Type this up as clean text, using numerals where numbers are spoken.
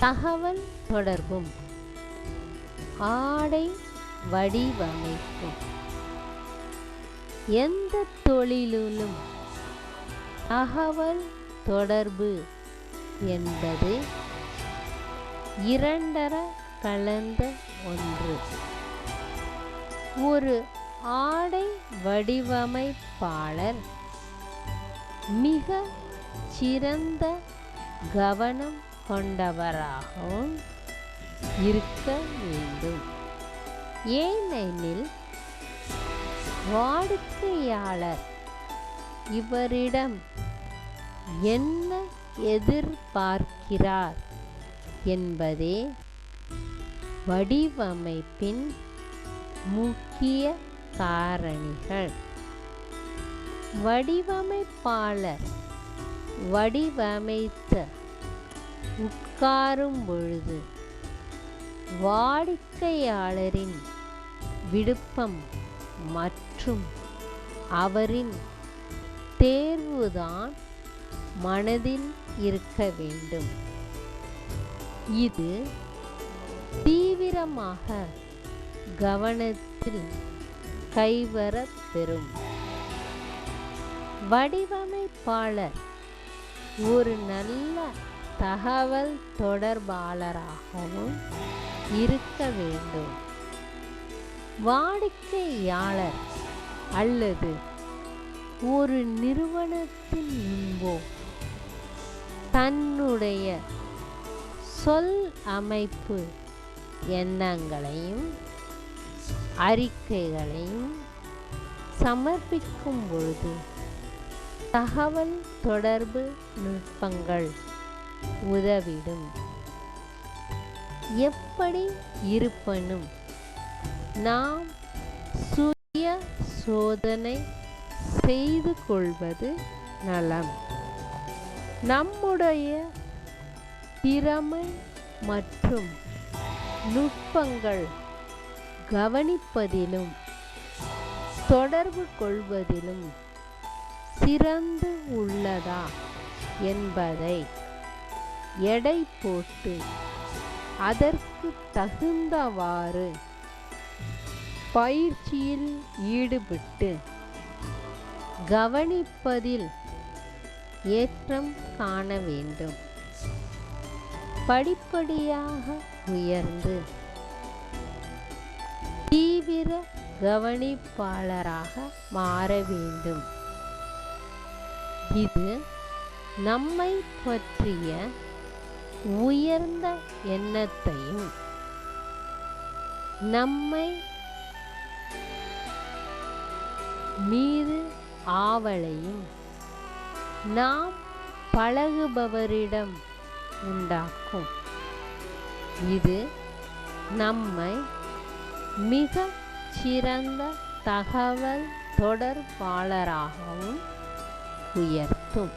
தகவல் தொடர்பும் ஆடை வடிவமைப்பும் எந்த தொழிலிலும் தகவல் தொடர்பு என்பது இரண்டர கலந்த ஒன்று. ஒரு ஆடை வடிவமைப்பாளர் மிக சிறந்த கவனம் கொண்டவராகவும் இருக்க வேண்டும். ஏனெனில் வாடிக்கையாளர் இவரிடம் என்ன எதிர்பார்க்கிறார் என்பதே வடிவமைப்பின் முக்கிய காரணிகள். வடிவமைப்பாளர் வடிவமைத்த உட்காரும் பொழுது வாடிக்கையாளரின் விருப்பம் மற்றும் அவரின் தேர்வுதான் மனதில் இருக்க வேண்டும். இது தீவிரமாக கவனத்தில் கைவரப்பெறும். வடிவமைப்பாளர் ஒரு நல்ல தகவல் தொடர்பாளராகவும் இருக்க வேண்டும். வாடிக்கையாளர் அல்லது ஒரு நிறுவனத்தின் முன்போ தன்னுடைய சொல் அமைப்பு எண்ணங்களையும் அறிக்கைகளையும் சமர்ப்பிக்கும் பொழுது தகவல் தொடர்பு நுட்பங்கள் உதவிடும். எப்படி இருப்பினும் நாம் சுய சோதனை செய்து கொள்வது நலம். நம்முடைய திறமை மற்றும் நுட்பங்கள் கவனிப்பதிலும் தொடர்பு கொள்வதிலும் சிறந்து உள்ளதா என்பதை எடை போட்டு அதற்கு தகுந்தவாறு பயிற்சியில் ஈடுபட்டு கவனிப்பதில் ஏற்றம் காண வேண்டும். படிப்படியாக உயர்ந்து தீவிர கவனிப்பாளராக மாற வேண்டும். இது நம்மை பற்றிய உயர்ந்த எண்ணத்தையும் நம்மை மீது ஆவலையும் நாம் பழகுபவரிடம் உண்டாக்கும். இது நம்மை மிக சிறந்த தகவல் தொடர்பாளராகவும் உயர்த்தும்.